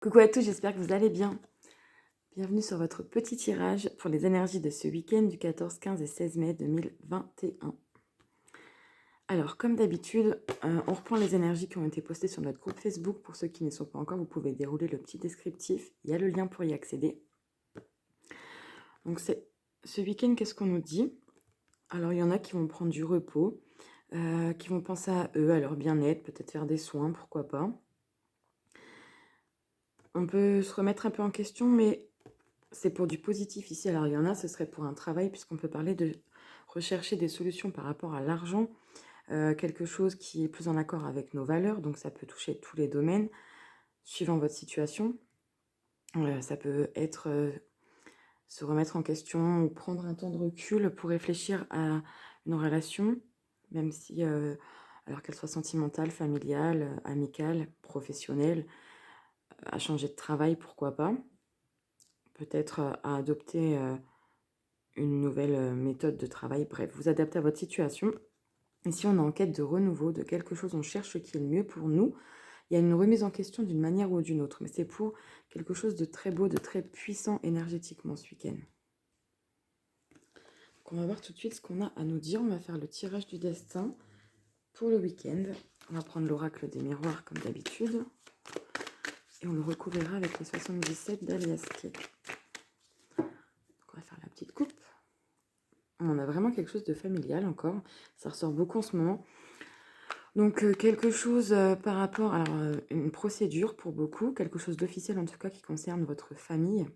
Coucou à tous, j'espère que vous allez bien. Bienvenue sur votre petit tirage pour les énergies de ce week-end du 14, 15 et 16 mai 2021. Alors, comme d'habitude, on reprend les énergies qui ont été postées sur notre groupe Facebook. Pour ceux qui ne sont pas encore, vous pouvez dérouler le petit descriptif. Il y a le lien pour y accéder. Donc, ce week-end, qu'est-ce qu'on nous dit? Alors, il y en a qui vont prendre du repos, qui vont penser à eux, à leur bien-être, peut-être faire des soins, pourquoi pas. On peut se remettre un peu en question, mais c'est pour du positif ici. Alors, il y en a, ce serait pour un travail, puisqu'on peut parler de rechercher des solutions par rapport à l'argent, quelque chose qui est plus en accord avec nos valeurs. Donc, ça peut toucher tous les domaines, suivant votre situation. Ça peut être se remettre en question ou prendre un temps de recul pour réfléchir à une relation, même si, alors qu'elle soit sentimentale, familiale, amicale, professionnelle, à changer de travail, pourquoi pas. Peut-être à adopter une nouvelle méthode de travail. Bref, vous adaptez à votre situation. Et si on est en quête de renouveau, de quelque chose, on cherche ce qui est le mieux pour nous, il y a une remise en question d'une manière ou d'une autre. Mais c'est pour quelque chose de très beau, de très puissant énergétiquement ce week-end. Donc on va voir tout de suite ce qu'on a à nous dire. On va faire le tirage du destin pour le week-end. On va prendre l'oracle des miroirs comme d'habitude. Et on le recouvrira avec les 77 d'Aliaské. Donc on va faire la petite coupe. On a vraiment quelque chose de familial encore. Ça ressort beaucoup en ce moment. Donc quelque chose par rapport à une procédure pour beaucoup, quelque chose d'officiel en tout cas qui concerne votre famille.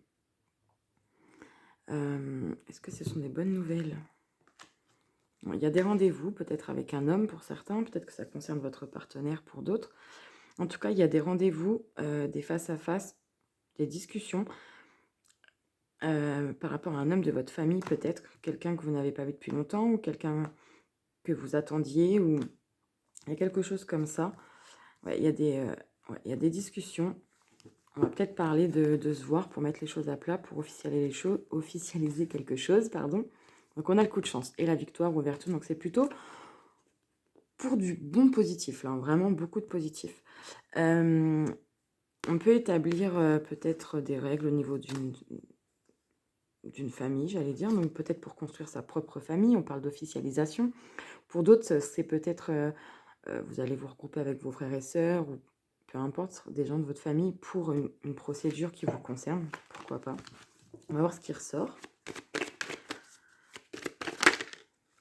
Est-ce que ce sont des bonnes nouvelles? Il y a des rendez-vous, peut-être avec un homme pour certains, peut-être que ça concerne votre partenaire pour d'autres. En tout cas, il y a des rendez-vous, des face-à-face, des discussions par rapport à un homme de votre famille, peut-être quelqu'un que vous n'avez pas vu depuis longtemps ou quelqu'un que vous attendiez, ou il y a quelque chose comme ça. Ouais, il y a des discussions. On va peut-être parler de se voir pour mettre les choses à plat, pour officialiser quelque chose, pardon. Donc on a le coup de chance et la victoire ouverte. Donc c'est plutôt pour du bon positif, là, vraiment beaucoup de positif. On peut établir peut-être des règles au niveau d'une famille, j'allais dire, donc peut-être pour construire sa propre famille, on parle d'officialisation. Pour d'autres, c'est peut-être, vous allez vous regrouper avec vos frères et sœurs, ou peu importe, des gens de votre famille, pour une procédure qui vous concerne, pourquoi pas. On va voir ce qui ressort.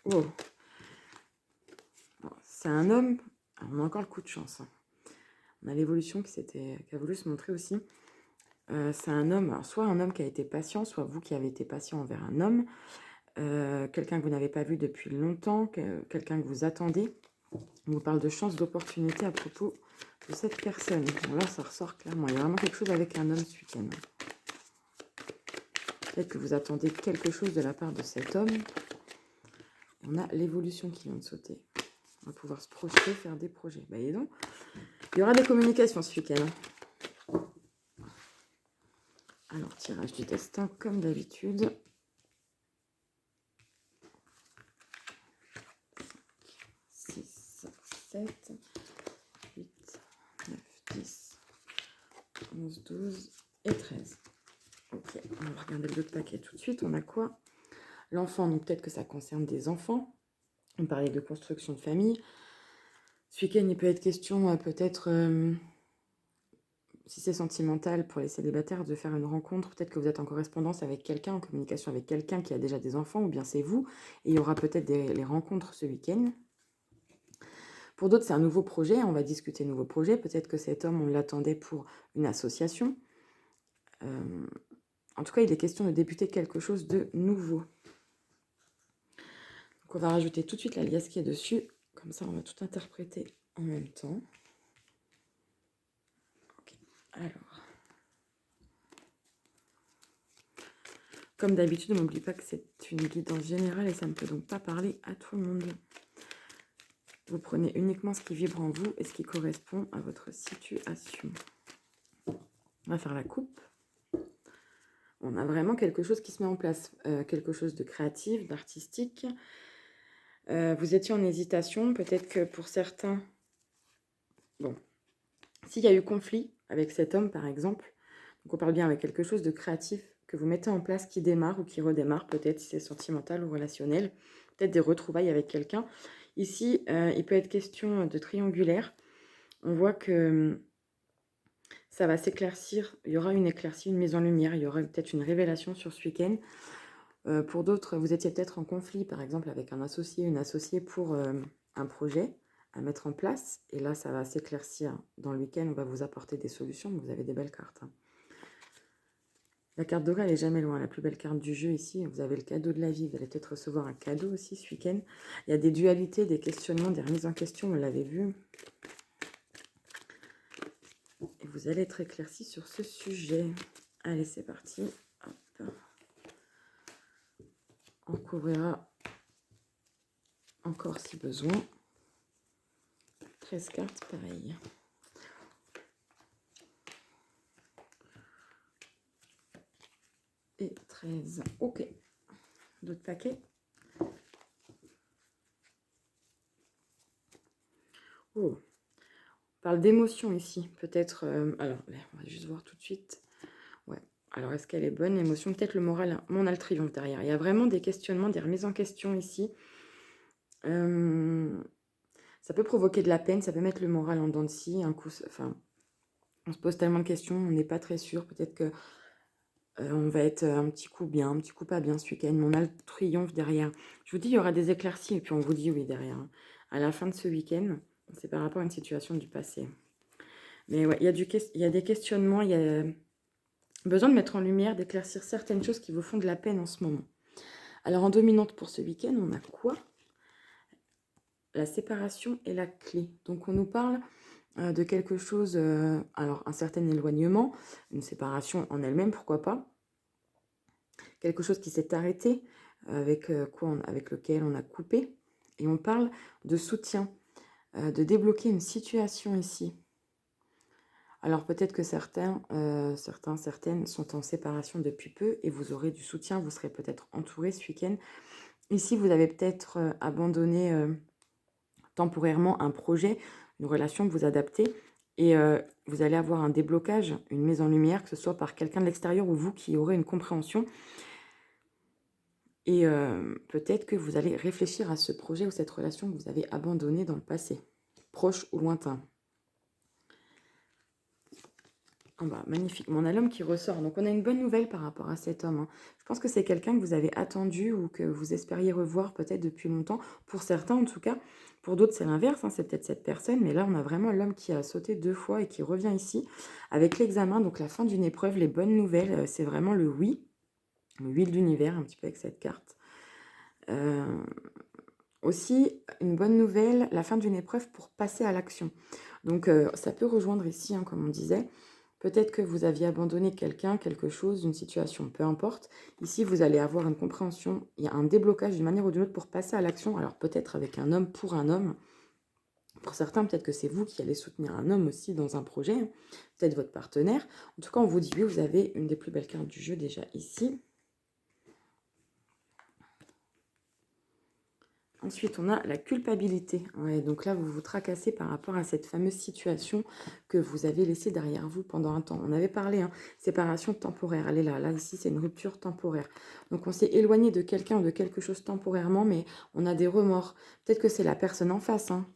Oh. Bon, c'est un homme, on a encore le coup de chance. On a l'évolution qui a voulu se montrer aussi. C'est un homme, alors soit un homme qui a été patient, soit vous qui avez été patient envers un homme, quelqu'un que vous n'avez pas vu depuis longtemps, quelqu'un que vous attendez. On vous parle de chance, d'opportunité à propos de cette personne. Bon, là, ça ressort clairement. Il y a vraiment quelque chose avec un homme ce week-end. Peut-être que vous attendez quelque chose de la part de cet homme. On a l'évolution qui vient de sauter. On va pouvoir se projeter, faire des projets. Bah, dis donc, il y aura des communications ce week-end. Alors, tirage du destin, comme d'habitude. 6, 7, 8, 9, 10, 11, 12 et 13. Ok, on va regarder l'autre paquet tout de suite. On a quoi? L'enfant, donc peut-être que ça concerne des enfants. On parlait de construction de famille. Ce week-end, il peut être question, peut-être, si c'est sentimental pour les célibataires, de faire une rencontre. Peut-être que vous êtes en correspondance avec quelqu'un, en communication avec quelqu'un qui a déjà des enfants, ou bien c'est vous. Et il y aura peut-être les rencontres ce week-end. Pour d'autres, c'est un nouveau projet. On va discuter nouveau projet. Peut-être que cet homme, on l'attendait pour une association. En tout cas, il est question de débuter quelque chose de nouveau. Donc, on va rajouter tout de suite la liasse qui est dessus. Comme ça, on va tout interpréter en même temps. Okay. Alors, comme d'habitude, n'oublie pas que c'est une guidance générale et ça ne peut donc pas parler à tout le monde. Vous prenez uniquement ce qui vibre en vous et ce qui correspond à votre situation. On va faire la coupe. On a vraiment quelque chose qui se met en place, quelque chose de créatif, d'artistique. Vous étiez en hésitation, peut-être que pour certains, bon, s'il y a eu conflit avec cet homme par exemple, Donc on parle bien avec quelque chose de créatif que vous mettez en place qui démarre ou qui redémarre, peut-être si c'est sentimental ou relationnel, peut-être des retrouvailles avec quelqu'un. Ici, il peut être question de triangulaire. On voit que ça va s'éclaircir, il y aura une éclaircie, une mise en lumière, il y aura peut-être une révélation sur ce week-end. Pour d'autres, vous étiez peut-être en conflit, par exemple, avec un associé, une associée pour un projet à mettre en place. Et là, ça va s'éclaircir dans le week-end. On va vous apporter des solutions. Vous avez des belles cartes. Hein. La carte dorée, elle n'est jamais loin. La plus belle carte du jeu ici, vous avez le cadeau de la vie. Vous allez peut-être recevoir un cadeau aussi ce week-end. Il y a des dualités, des questionnements, des remises en question. On l'avait vu. Et vous allez être éclairci sur ce sujet. Allez, c'est parti. Hop. On couvrira encore si besoin. 13 cartes, pareil. Et 13. Ok. D'autres paquets. Oh. On parle d'émotion ici. Peut-être... alors, on va juste voir tout de suite. Ouais. Alors, est-ce qu'elle est bonne, l'émotion? Peut-être le moral. Hein. On a le triomphe derrière. Il y a vraiment des questionnements, des remises en question ici. Ça peut provoquer de la peine. Ça peut mettre le moral en dents de scie. Un coup... Enfin, on se pose tellement de questions. On n'est pas très sûr. Peut-être que... on va être un petit coup bien, un petit coup pas bien ce week-end, mais on a le triomphe derrière. Je vous dis, il y aura des éclaircies, et puis on vous dit oui derrière. Hein. À la fin de ce week-end, c'est par rapport à une situation du passé. Mais ouais, il y a des questionnements, il y a besoin de mettre en lumière, d'éclaircir certaines choses qui vous font de la peine en ce moment. Alors en dominante pour ce week-end, on a quoi? La séparation et la clé. Donc on nous parle de quelque chose, alors un certain éloignement, une séparation en elle-même, pourquoi pas, quelque chose qui s'est arrêté, avec avec lequel on a coupé, et on parle de soutien, de débloquer une situation ici. Alors peut-être que certaines sont en séparation depuis peu et vous aurez du soutien, vous serez peut-être entouré ce week-end. Ici, vous avez peut-être abandonné temporairement un projet, une relation que vous adaptez, et vous allez avoir un déblocage, une mise en lumière, que ce soit par quelqu'un de l'extérieur ou vous qui aurez une compréhension. Et peut-être que vous allez réfléchir à ce projet ou cette relation que vous avez abandonnée dans le passé, proche ou lointain. Oh bah, magnifique, on a l'homme qui ressort. Donc on a une bonne nouvelle par rapport à cet homme. Hein. Je pense que c'est quelqu'un que vous avez attendu ou que vous espériez revoir peut-être depuis longtemps. Pour certains en tout cas. Pour d'autres c'est l'inverse, hein, c'est peut-être cette personne. Mais là on a vraiment l'homme qui a sauté 2 fois et qui revient ici avec l'examen. Donc la fin d'une épreuve, les bonnes nouvelles, c'est vraiment le oui. Le huile d'univers un petit peu avec cette carte. Aussi, une bonne nouvelle, la fin d'une épreuve pour passer à l'action. Donc, ça peut rejoindre ici, hein, comme on disait. Peut-être que vous aviez abandonné quelqu'un, quelque chose, une situation, peu importe. Ici, vous allez avoir une compréhension, il y a un déblocage d'une manière ou d'une autre pour passer à l'action. Alors, peut-être avec un homme pour un homme. Pour certains, peut-être que c'est vous qui allez soutenir un homme aussi dans un projet. Hein. Peut-être votre partenaire. En tout cas, on vous dit oui, vous avez une des plus belles cartes du jeu déjà ici. Ensuite, on a la culpabilité. Ouais, donc là, vous vous tracassez par rapport à cette fameuse situation que vous avez laissée derrière vous pendant un temps. On avait parlé, hein, séparation temporaire. Elle est là. Là, ici, c'est une rupture temporaire. Donc, on s'est éloigné de quelqu'un ou de quelque chose temporairement, mais on a des remords. Peut-être que c'est la personne en face, hein,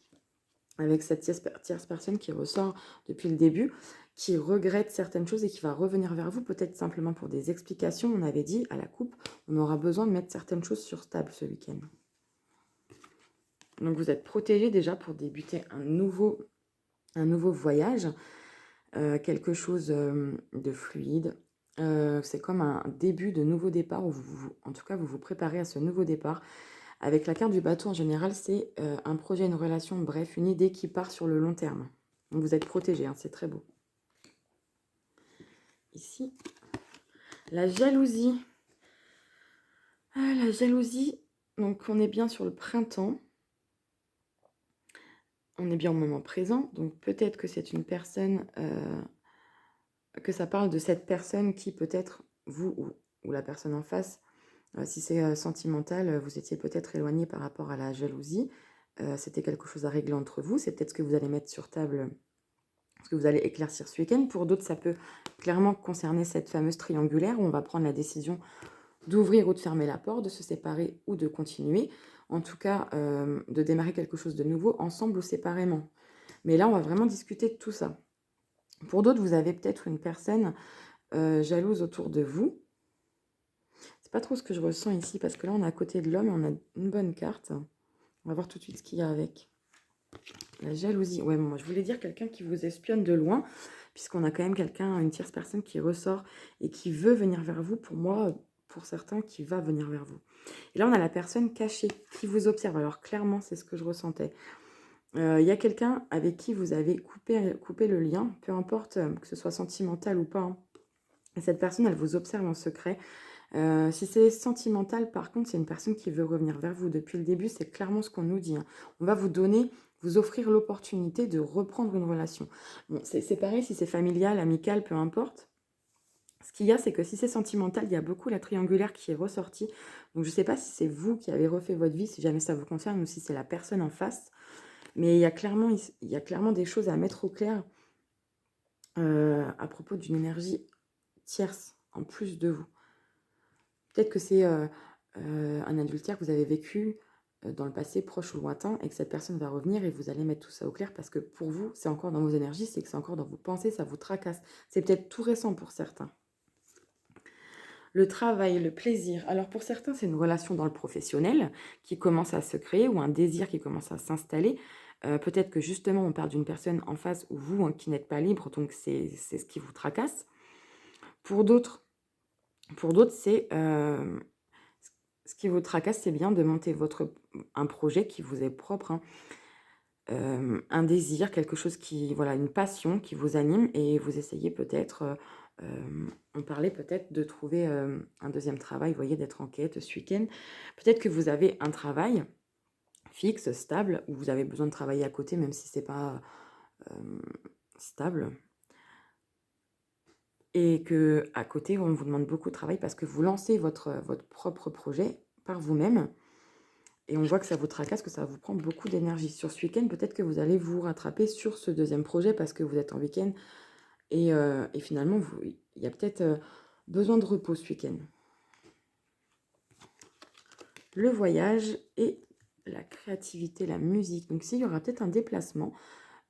avec cette tierce personne qui ressort depuis le début, qui regrette certaines choses et qui va revenir vers vous, peut-être simplement pour des explications. On avait dit, à la coupe, on aura besoin de mettre certaines choses sur table ce week-end. Donc vous êtes protégé déjà pour débuter un nouveau voyage, quelque chose de fluide. C'est comme un début de nouveau départ, où en tout cas vous vous préparez à ce nouveau départ. Avec la carte du bateau en général, c'est un projet, une relation, bref, une idée qui part sur le long terme. Donc vous êtes protégé, hein, c'est très beau. Ici, la jalousie. Ah, la jalousie, donc on est bien sur le printemps. On est bien au moment présent, donc peut-être que c'est une personne, que ça parle de cette personne qui peut-être, vous ou la personne en face, si c'est sentimental, vous étiez peut-être éloigné par rapport à la jalousie, c'était quelque chose à régler entre vous, c'est peut-être ce que vous allez mettre sur table, ce que vous allez éclaircir ce week-end. Pour d'autres, ça peut clairement concerner cette fameuse triangulaire où on va prendre la décision d'ouvrir ou de fermer la porte, de se séparer ou de continuer. En tout cas, de démarrer quelque chose de nouveau ensemble ou séparément. Mais là, on va vraiment discuter de tout ça. Pour d'autres, vous avez peut-être une personne jalouse autour de vous. C'est pas trop ce que je ressens ici, parce que là, on est à côté de l'homme et on a une bonne carte. On va voir tout de suite ce qu'il y a avec. La jalousie. Ouais, moi, je voulais dire quelqu'un qui vous espionne de loin, puisqu'on a quand même quelqu'un, une tierce personne qui ressort et qui veut venir vers vous. Pour moi, pour certains, qui va venir vers vous. Et là, on a la personne cachée qui vous observe. Alors, clairement, c'est ce que je ressentais. Il y a quelqu'un avec qui vous avez coupé le lien, peu importe que ce soit sentimental ou pas, hein. Et cette personne, elle vous observe en secret. Si c'est sentimental, par contre, c'est une personne qui veut revenir vers vous. Depuis le début, c'est clairement ce qu'on nous dit, hein. On va vous offrir l'opportunité de reprendre une relation. Bon, c'est pareil si c'est familial, amical, peu importe. Ce qu'il y a, c'est que si c'est sentimental, il y a beaucoup la triangulaire qui est ressortie. Donc, je ne sais pas si c'est vous qui avez refait votre vie, si jamais ça vous concerne, ou si c'est la personne en face. Mais il y a clairement des choses à mettre au clair à propos d'une énergie tierce, en plus de vous. Peut-être que c'est un adultère que vous avez vécu dans le passé, proche ou lointain, et que cette personne va revenir et vous allez mettre tout ça au clair, parce que pour vous, c'est encore dans vos énergies, c'est que c'est encore dans vos pensées, ça vous tracasse. C'est peut-être tout récent pour certains. Le travail, le plaisir. Alors pour certains, c'est une relation dans le professionnel qui commence à se créer ou un désir qui commence à s'installer. Peut-être que justement, on parle d'une personne en face ou vous hein, qui n'êtes pas libre, donc c'est ce qui vous tracasse. Pour d'autres, c'est ce qui vous tracasse, c'est bien de monter un projet qui vous est propre, hein. Un désir, quelque chose qui, voilà, une passion qui vous anime et vous essayez peut-être, on parlait peut-être de trouver un deuxième travail, vous voyez, d'être en quête ce week-end. Peut-être que vous avez un travail fixe, stable, où vous avez besoin de travailler à côté, même si c'est pas stable. Et que à côté, on vous demande beaucoup de travail parce que vous lancez votre propre projet par vous-même. Et on voit que ça vous tracasse, que ça vous prend beaucoup d'énergie. Sur ce week-end, peut-être que vous allez vous rattraper sur ce deuxième projet parce que vous êtes en week-end. Et finalement, il y a peut-être besoin de repos ce week-end. Le voyage et la créativité, la musique. Donc, s'il y aura peut-être un déplacement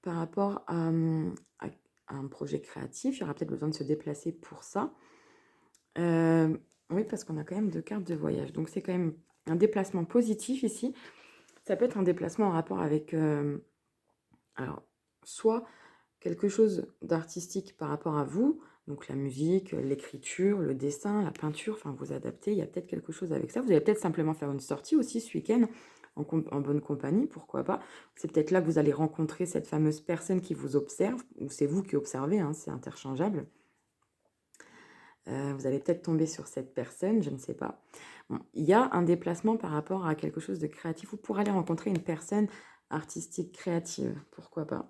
par rapport à un projet créatif, il y aura peut-être besoin de se déplacer pour ça. Oui, parce qu'on a quand même 2 cartes de voyage. Donc, c'est quand même un déplacement positif ici. Ça peut être un déplacement en rapport avec, alors, soit quelque chose d'artistique par rapport à vous, donc la musique, l'écriture, le dessin, la peinture, enfin vous adaptez, il y a peut-être quelque chose avec ça. Vous allez peut-être simplement faire une sortie aussi ce week-end en bonne compagnie, pourquoi pas. C'est peut-être là que vous allez rencontrer cette fameuse personne qui vous observe, ou c'est vous qui observez, hein, c'est interchangeable. Vous allez peut-être tomber sur cette personne, je ne sais pas. Bon, il y a un déplacement par rapport à quelque chose de créatif ou pour aller rencontrer une personne artistique, créative, pourquoi pas.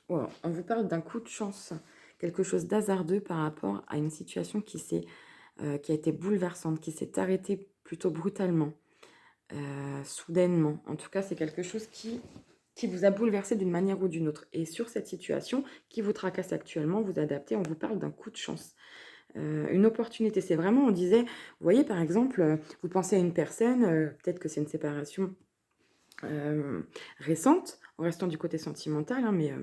Voilà, on vous parle d'un coup de chance, quelque chose d'hasardeux par rapport à une situation qui a été bouleversante, qui s'est arrêtée plutôt brutalement, soudainement. En tout cas, c'est quelque chose qui vous a bouleversé d'une manière ou d'une autre. Et sur cette situation qui vous tracasse actuellement, vous adaptez, on vous parle d'un coup de chance. Une opportunité, c'est vraiment, on disait, vous voyez par exemple, vous pensez à une personne, peut-être que c'est une séparation récente, en restant du côté sentimental, hein, mais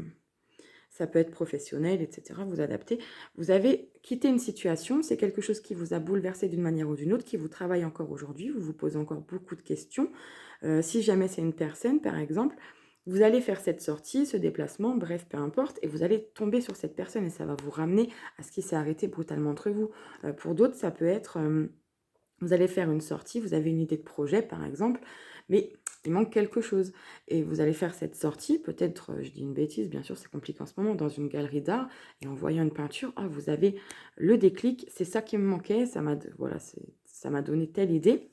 ça peut être professionnel, etc. Vous adaptez. Vous avez quitté une situation, c'est quelque chose qui vous a bouleversé d'une manière ou d'une autre, qui vous travaille encore aujourd'hui, vous vous posez encore beaucoup de questions. Si jamais c'est une personne, par exemple, vous allez faire cette sortie, ce déplacement, bref, peu importe, et vous allez tomber sur cette personne et ça va vous ramener à ce qui s'est arrêté brutalement entre vous. Pour d'autres, ça peut être, vous allez faire une sortie, vous avez une idée de projet, par exemple, mais il manque quelque chose. Et vous allez faire cette sortie, peut-être, je dis une bêtise, bien sûr, c'est compliqué en ce moment, dans une galerie d'art, et en voyant une peinture, ah, vous avez le déclic, c'est ça qui me manquait, voilà, ça m'a donné telle idée.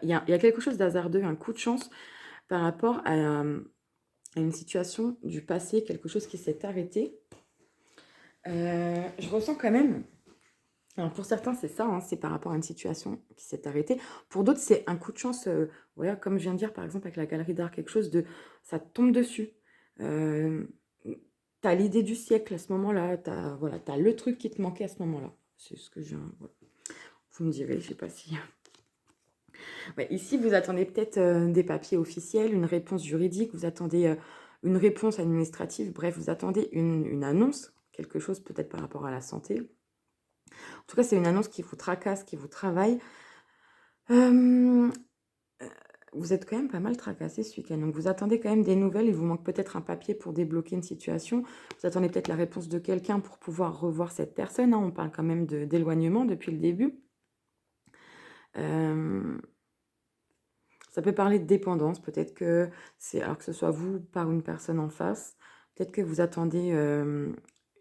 Il y a quelque chose d'hasardeux, un coup de chance par rapport à une situation du passé, quelque chose qui s'est arrêté. Je ressens quand même... Alors pour certains, c'est ça, hein, c'est par rapport à une situation qui s'est arrêtée. Pour d'autres, c'est un coup de chance, voilà, comme je viens de dire, par exemple, avec la galerie d'art, quelque chose de... Ça tombe dessus. Euh, as l'idée du siècle à ce moment-là, voilà, tu as le truc qui te manquait à ce moment-là. C'est ce que j'ai... Voilà. Vous me direz, je sais pas si... Ouais, ici, vous attendez peut-être des papiers officiels, une réponse juridique, vous attendez une réponse administrative, bref, vous attendez une annonce, quelque chose peut-être par rapport à la santé. En tout cas, c'est une annonce qui vous tracasse, qui vous travaille. Euh, Vous êtes quand même pas mal tracassé ce week-end, donc vous attendez quand même des nouvelles, il vous manque peut-être un papier pour débloquer une situation, vous attendez peut-être la réponse de quelqu'un pour pouvoir revoir cette personne, hein. On parle quand même d'éloignement depuis le début. Ça peut parler de dépendance, peut-être que c'est, alors que ce soit vous par une personne en face, peut-être que vous attendez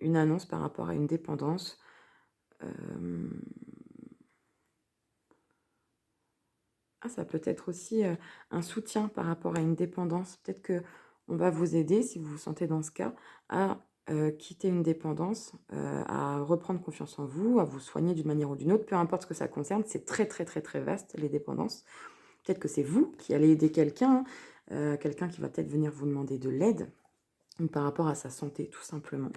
une annonce par rapport à une dépendance. Ça peut être aussi un soutien par rapport à une dépendance. Peut-être que on va vous aider, si vous vous sentez dans ce cas, à quitter une dépendance, à reprendre confiance en vous, à vous soigner d'une manière ou d'une autre, peu importe ce que ça concerne. C'est très, très, très, très vaste, les dépendances. Peut-être que c'est vous qui allez aider quelqu'un, quelqu'un qui va peut-être venir vous demander de l'aide par rapport à sa santé, tout simplement.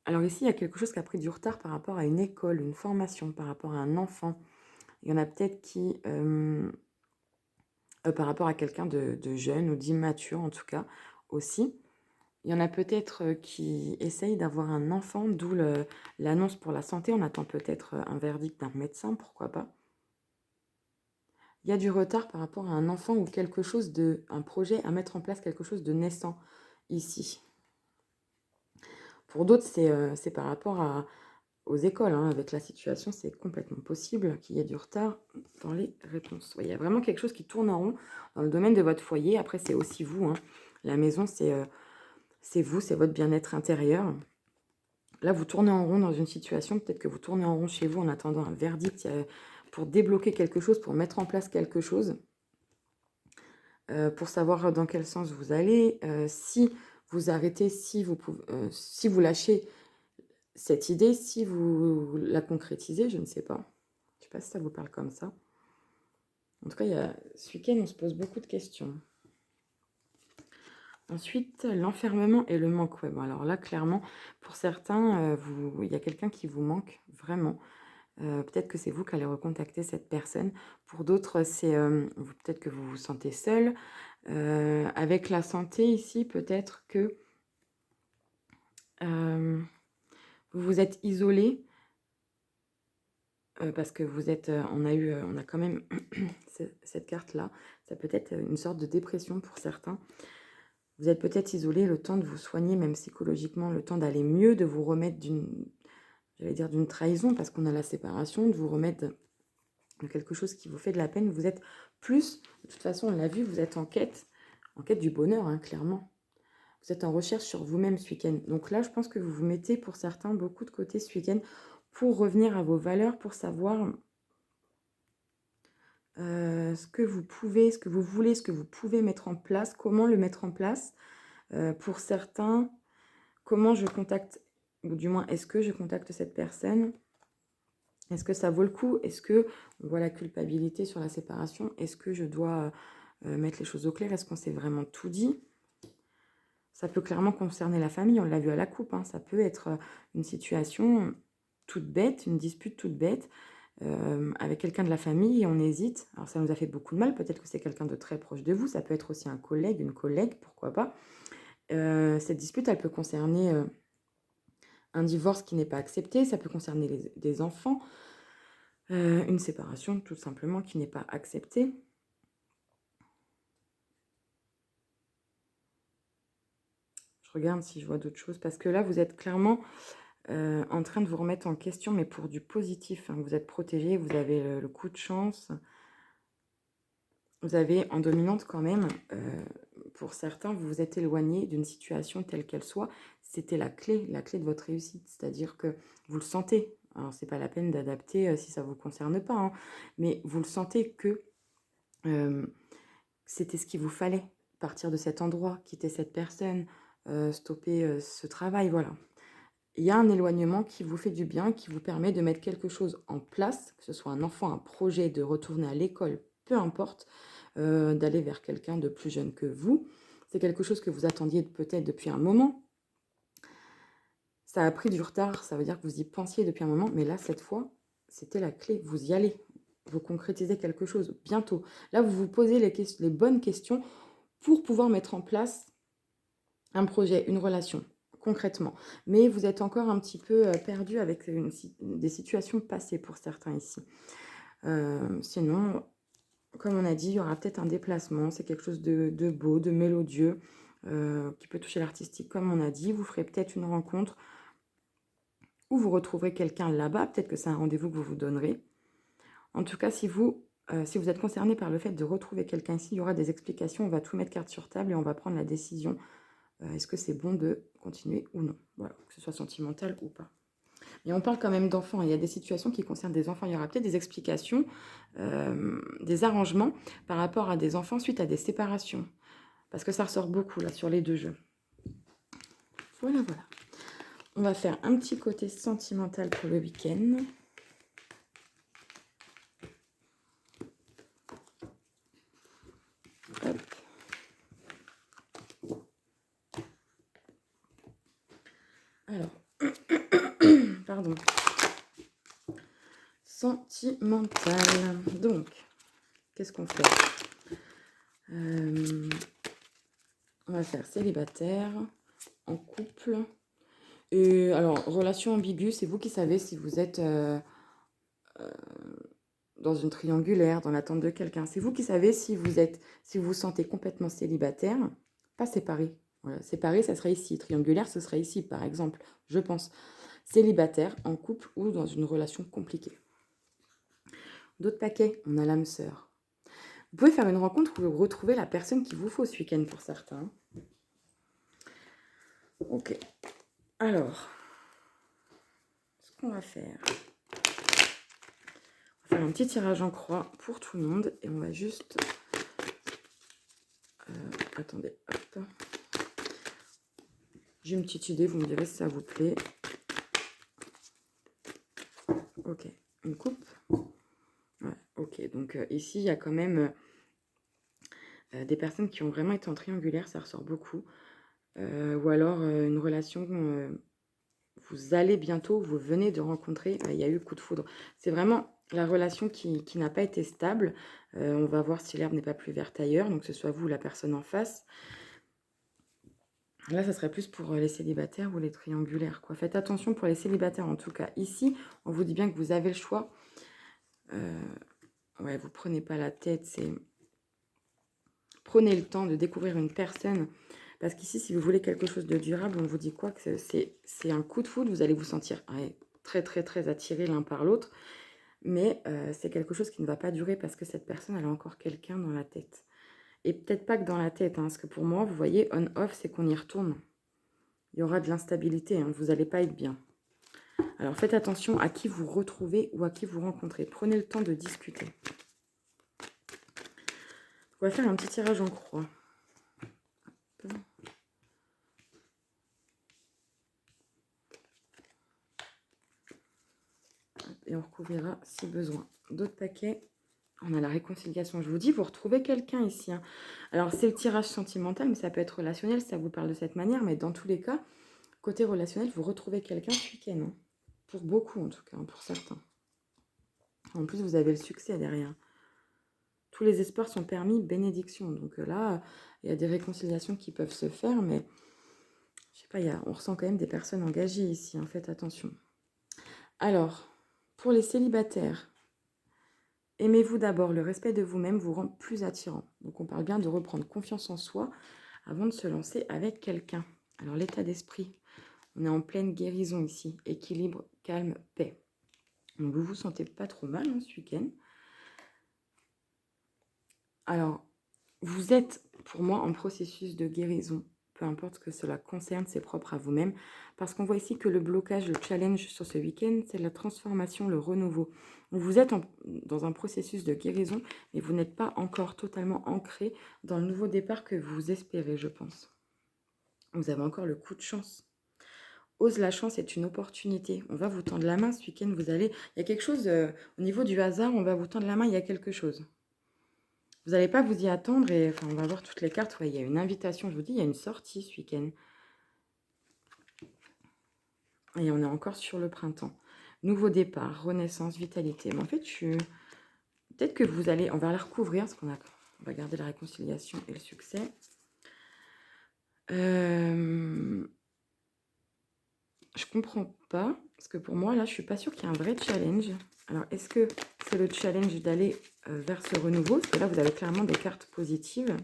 Alors ici, il y a quelque chose qui a pris du retard par rapport à une école, une formation, par rapport à un enfant. Il y en a peut-être qui, par rapport à quelqu'un de jeune ou d'immature en tout cas, aussi. Il y en a peut-être qui essayent d'avoir un enfant, d'où l'annonce pour la santé. On attend peut-être un verdict d'un médecin, pourquoi pas. Il y a du retard par rapport à un enfant ou quelque chose un projet à mettre en place, quelque chose de naissant ici. Pour d'autres, c'est par rapport aux écoles, hein. Avec la situation, c'est complètement possible qu'il y ait du retard dans les réponses. Ouais, il y a vraiment quelque chose qui tourne en rond dans le domaine de votre foyer. Après, c'est aussi vous, hein. La maison, c'est vous, c'est votre bien-être intérieur. Là, vous tournez en rond dans une situation, peut-être que vous tournez en rond chez vous en attendant un verdict pour débloquer quelque chose, pour mettre en place quelque chose, pour savoir dans quel sens vous allez, si vous arrêtez, si vous lâchez cette idée, si vous la concrétisez, je ne sais pas. Je ne sais pas si ça vous parle comme ça. En tout cas, ce week-end, on se pose beaucoup de questions. Ensuite, l'enfermement et le manque. Ouais, bon, alors là, clairement, pour certains, il y a quelqu'un qui vous manque vraiment. Peut-être que c'est vous qui allez recontacter cette personne. Pour d'autres, c'est peut-être que vous vous sentez seul. Avec la santé ici, peut-être que vous vous êtes isolé. Parce que vous êtes, on a quand même cette carte-là. Ça peut être une sorte de dépression pour certains. Vous êtes peut-être isolé, le temps de vous soigner, même psychologiquement, le temps d'aller mieux, de vous remettre d'une trahison, parce qu'on a la séparation, de vous remettre de quelque chose qui vous fait de la peine. Vous êtes plus, de toute façon, on l'a vu, vous êtes en quête du bonheur, hein, clairement. Vous êtes en recherche sur vous-même ce week-end. Donc là, je pense que vous vous mettez, pour certains, beaucoup de côté ce week-end pour revenir à vos valeurs, pour savoir ce que vous pouvez, ce que vous voulez, ce que vous pouvez mettre en place, comment le mettre en place. Pour certains, comment je contacte, ou du moins, est-ce que je contacte cette personne? Est-ce que ça vaut le coup? Est-ce que on voit la culpabilité sur la séparation? Est-ce que je dois mettre les choses au clair? Est-ce qu'on s'est vraiment tout dit? Ça peut clairement concerner la famille, on l'a vu à la coupe, hein. Ça peut être une situation toute bête, une dispute toute bête, avec quelqu'un de la famille et on hésite. Alors ça nous a fait beaucoup de mal, peut-être que c'est quelqu'un de très proche de vous, ça peut être aussi un collègue, une collègue, pourquoi pas. Cette dispute, elle peut concerner un divorce qui n'est pas accepté, ça peut concerner des enfants, une séparation tout simplement qui n'est pas acceptée. Je regarde si je vois d'autres choses, parce que là, vous êtes clairement en train de vous remettre en question, mais pour du positif, hein. Vous êtes protégé, vous avez le coup de chance. Vous avez en dominante quand même, pour certains, vous vous êtes éloigné d'une situation telle qu'elle soit. C'était la clé de votre réussite, c'est-à-dire que vous le sentez. Alors, c'est pas la peine d'adapter si ça ne vous concerne pas, hein, mais vous le sentez que c'était ce qu'il vous fallait, partir de cet endroit, quitter cette personne, stopper ce travail, voilà. Il y a un éloignement qui vous fait du bien, qui vous permet de mettre quelque chose en place, que ce soit un enfant, un projet, de retourner à l'école, peu importe. d'aller vers quelqu'un de plus jeune que vous. C'est quelque chose que vous attendiez peut-être depuis un moment. Ça a pris du retard, ça veut dire que vous y pensiez depuis un moment, mais là, cette fois, c'était la clé. Vous y allez. Vous concrétisez quelque chose bientôt. Là, vous vous posez les bonnes questions pour pouvoir mettre en place un projet, une relation, concrètement. Mais vous êtes encore un petit peu perdu avec des situations passées pour certains ici. Sinon, comme on a dit, il y aura peut-être un déplacement. C'est quelque chose de beau, de mélodieux, qui peut toucher l'artistique, comme on a dit. Vous ferez peut-être une rencontre ou vous retrouverez quelqu'un là-bas. Peut-être que c'est un rendez-vous que vous vous donnerez. En tout cas, si vous êtes concerné par le fait de retrouver quelqu'un ici, il y aura des explications. On va tout mettre carte sur table et on va prendre la décision. Est-ce que c'est bon de continuer ou non? Voilà, que ce soit sentimental ou pas. Mais on parle quand même d'enfants. Il y a des situations qui concernent des enfants. Il y aura peut-être des explications, des arrangements par rapport à des enfants suite à des séparations. Parce que ça ressort beaucoup là sur les deux jeux. Voilà, voilà. On va faire un petit côté sentimental pour le week-end. Hop. Alors, pardon. Sentimental. Donc, qu'est-ce qu'on fait? On va faire célibataire, en couple. Et alors, relation ambiguë, c'est vous qui savez si vous êtes dans une triangulaire, dans l'attente de quelqu'un. C'est vous qui savez si vous vous sentez complètement célibataire, pas séparé. Voilà, séparé, ça serait ici. Triangulaire, ce serait ici, par exemple, je pense. Célibataire, en couple ou dans une relation compliquée. D'autres paquets, on a l'âme sœur. Vous pouvez faire une rencontre où vous retrouvez la personne qu'il vous faut ce week-end pour certains. Ok. Alors, ce qu'on va faire, on va faire un petit tirage en croix pour tout le monde et on va juste... attendez, hop. J'ai une petite idée, vous me direz si ça vous plaît. Ok, une coupe. Ouais, ok, donc ici, il y a quand même des personnes qui ont vraiment été en triangulaire, ça ressort beaucoup. Ou alors une relation, vous allez bientôt, vous venez de rencontrer, il y a eu le coup de foudre. C'est vraiment la relation qui n'a pas été stable. On va voir si l'herbe n'est pas plus verte ailleurs, donc que ce soit vous ou la personne en face. Là, ça serait plus pour les célibataires ou les triangulaires, quoi. Faites attention pour les célibataires, en tout cas. Ici, on vous dit bien que vous avez le choix. Ouais, vous prenez pas la tête, c'est... Prenez le temps de découvrir une personne. Parce qu'ici, si vous voulez quelque chose de durable, on vous dit quoi? Que c'est un coup de foudre, vous allez vous sentir très, très, très attirés l'un par l'autre. Mais c'est quelque chose qui ne va pas durer parce que cette personne, elle a encore quelqu'un dans la tête. Et peut-être pas que dans la tête, hein, parce que pour moi, vous voyez, on-off, c'est qu'on y retourne. Il y aura de l'instabilité, hein, vous n'allez pas être bien. Alors faites attention à qui vous retrouvez ou à qui vous rencontrez. Prenez le temps de discuter. On va faire un petit tirage en croix. Et on recouvrira si besoin. D'autres paquets. On a la réconciliation. Je vous dis, vous retrouvez quelqu'un ici. Hein. Alors, c'est le tirage sentimental, mais ça peut être relationnel, ça vous parle de cette manière. Mais dans tous les cas, côté relationnel, vous retrouvez quelqu'un ce week-end. Hein. Pour beaucoup, en tout cas, hein, pour certains. En plus, vous avez le succès derrière. Tous les espoirs sont permis, bénédiction. Donc là, il y a des réconciliations qui peuvent se faire, mais je sais pas, on ressent quand même des personnes engagées ici. Hein, faites attention. Alors, pour les célibataires, aimez-vous d'abord, le respect de vous-même vous rend plus attirant. Donc on parle bien de reprendre confiance en soi avant de se lancer avec quelqu'un. Alors l'état d'esprit, on est en pleine guérison ici. Équilibre, calme, paix. Donc vous vous sentez pas trop mal hein, ce week-end. Alors, vous êtes pour moi en processus de guérison. Peu importe ce que cela concerne, c'est propre à vous-même. Parce qu'on voit ici que le blocage, le challenge sur ce week-end, c'est la transformation, le renouveau. Vous êtes dans un processus de guérison, mais vous n'êtes pas encore totalement ancré dans le nouveau départ que vous espérez, je pense. Vous avez encore le coup de chance. Ose la chance est une opportunité. On va vous tendre la main ce week-end. Il y a quelque chose, au niveau du hasard, on va vous tendre la main, il y a quelque chose. Vous n'allez pas vous y attendre et enfin, on va voir toutes les cartes. Ouais, il y a une invitation, je vous dis, il y a une sortie ce week-end. Et on est encore sur le printemps. Nouveau départ, renaissance, vitalité. Mais en fait, peut-être que vous allez... On va la recouvrir, parce on va garder la réconciliation et le succès. Je comprends pas, parce que pour moi, là, je suis pas sûre qu'il y ait un vrai challenge. Alors, est-ce que c'est le challenge d'aller vers ce renouveau? Parce que là, vous avez clairement des cartes positives.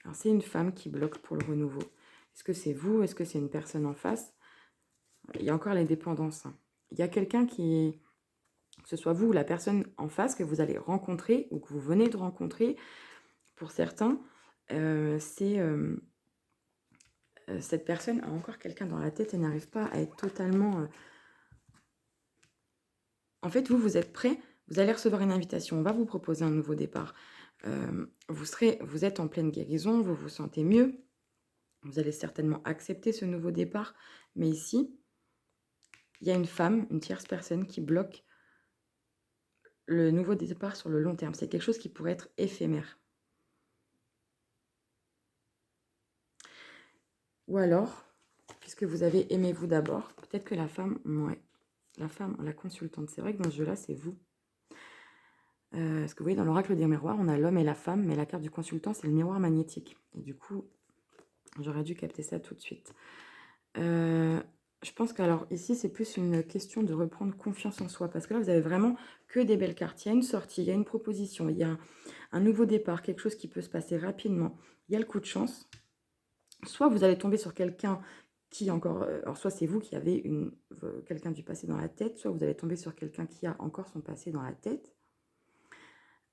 Alors, c'est une femme qui bloque pour le renouveau. Est-ce que c'est vous? Est-ce que c'est une personne en face? Il y a encore les dépendances. Il y a quelqu'un qui, que ce soit vous ou la personne en face que vous allez rencontrer ou que vous venez de rencontrer, pour certains, cette personne a encore quelqu'un dans la tête et n'arrive pas à être totalement... En fait, vous êtes prêt, vous allez recevoir une invitation, on va vous proposer un nouveau départ. Vous êtes en pleine guérison, vous vous sentez mieux, vous allez certainement accepter ce nouveau départ, mais ici, il y a une femme, une tierce personne qui bloque le nouveau départ sur le long terme. C'est quelque chose qui pourrait être éphémère. Ou alors, puisque vous avez aimé vous d'abord, peut-être que la femme, ouais, la consultante, c'est vrai que dans ce jeu-là, c'est vous. Parce que vous voyez, dans l'oracle des miroirs, on a l'homme et la femme, mais la carte du consultant, c'est le miroir magnétique. Et du coup, j'aurais dû capter ça tout de suite. Je pense qu'alors ici, c'est plus une question de reprendre confiance en soi. Parce que là, vous avez vraiment que des belles cartes. Il y a une sortie, il y a une proposition, il y a un nouveau départ, quelque chose qui peut se passer rapidement. Il y a le coup de chance. Soit vous allez tomber sur quelqu'un qui encore... alors, soit c'est vous qui avez quelqu'un du passé dans la tête, soit vous allez tomber sur quelqu'un qui a encore son passé dans la tête.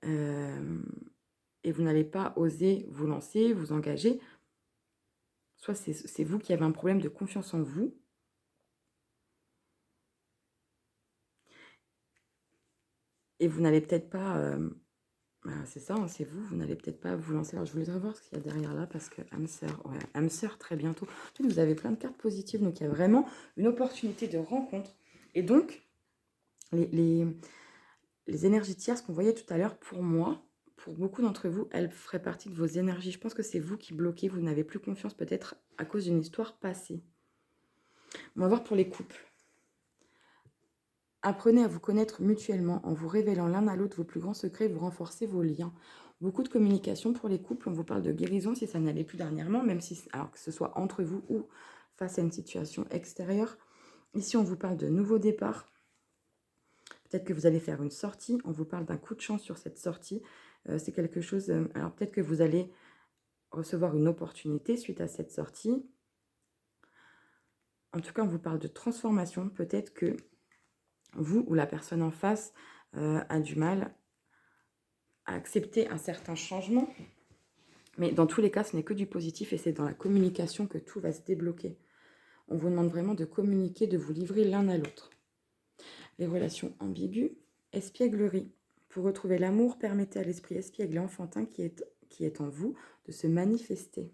Et vous n'allez pas oser vous lancer, vous engager. Soit c'est vous qui avez un problème de confiance en vous. Et vous n'allez peut-être pas... c'est ça, hein, c'est vous n'allez peut-être pas vous lancer. Alors, je voudrais voir ce qu'il y a derrière là, parce que âme sœur, ouais, âme sœur, très bientôt. En fait, vous avez plein de cartes positives, donc il y a vraiment une opportunité de rencontre. Et donc, les énergies tierces qu'on voyait tout à l'heure, pour moi, pour beaucoup d'entre vous, elles feraient partie de vos énergies. Je pense que c'est vous qui bloquez, vous n'avez plus confiance peut-être à cause d'une histoire passée. On va voir pour les couples. Apprenez à vous connaître mutuellement en vous révélant l'un à l'autre vos plus grands secrets, vous renforcez vos liens. Beaucoup de communication pour les couples, on vous parle de guérison si ça n'allait plus dernièrement, même si, alors que ce soit entre vous ou face à une situation extérieure. Ici, on vous parle de nouveaux départs. Peut-être que vous allez faire une sortie, on vous parle d'un coup de chance sur cette sortie. C'est quelque chose, alors peut-être que vous allez recevoir une opportunité suite à cette sortie. En tout cas, on vous parle de transformation. Peut-être que vous ou la personne en face a du mal à accepter un certain changement. Mais dans tous les cas, ce n'est que du positif et c'est dans la communication que tout va se débloquer. On vous demande vraiment de communiquer, de vous livrer l'un à l'autre. Les relations ambiguës, espièglerie. Pour retrouver l'amour, permettez à l'esprit espiègle et enfantin qui est en vous de se manifester.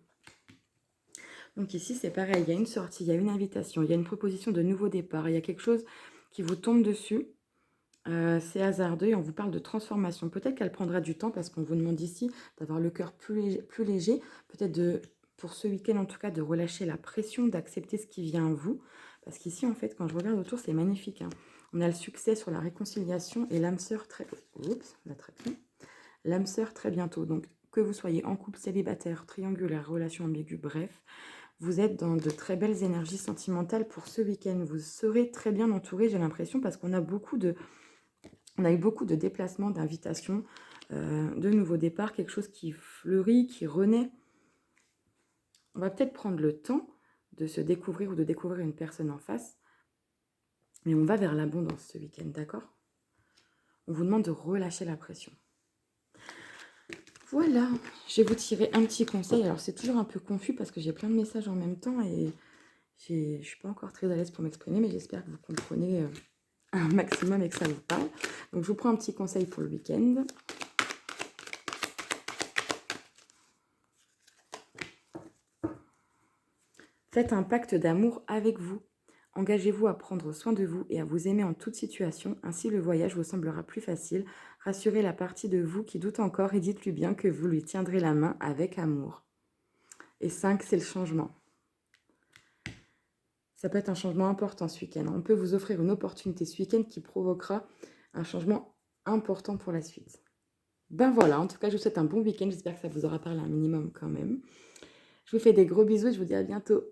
Donc ici, c'est pareil, il y a une sortie, il y a une invitation, il y a une proposition de nouveau départ, il y a quelque chose qui vous tombe dessus. C'est hasardeux et on vous parle de transformation. Peut-être qu'elle prendra du temps parce qu'on vous demande ici d'avoir le cœur plus léger. Peut-être pour ce week-end en tout cas, de relâcher la pression, d'accepter ce qui vient à vous. Parce qu'ici, en fait, quand je regarde autour, c'est magnifique. Hein. On a le succès sur la réconciliation et l'âme sœur très... Oups, l'attraction. L'âme sœur très bientôt. Donc, que vous soyez en couple, célibataire, triangulaire, relation ambiguë, bref, vous êtes dans de très belles énergies sentimentales pour ce week-end. Vous serez très bien entouré, j'ai l'impression, parce qu'on a on a eu beaucoup de déplacements, d'invitations, de nouveaux départs, quelque chose qui fleurit, qui renaît. On va peut-être prendre le temps de se découvrir ou de découvrir une personne en face, mais on va vers l'abondance ce week-end, d'accord? On vous demande de relâcher la pression. Voilà, je vais vous tirer un petit conseil. Alors, c'est toujours un peu confus parce que j'ai plein de messages en même temps et je ne suis pas encore très à l'aise pour m'exprimer, mais j'espère que vous comprenez un maximum et que ça vous parle. Donc, je vous prends un petit conseil pour le week-end. Faites un pacte d'amour avec vous. Engagez-vous à prendre soin de vous et à vous aimer en toute situation, ainsi le voyage vous semblera plus facile. Rassurez la partie de vous qui doute encore et dites-lui bien que vous lui tiendrez la main avec amour. Et 5, c'est le changement. Ça peut être un changement important ce week-end. On peut vous offrir une opportunité ce week-end qui provoquera un changement important pour la suite. Ben voilà, en tout cas, je vous souhaite un bon week-end. J'espère que ça vous aura parlé un minimum quand même. Je vous fais des gros bisous et je vous dis à bientôt.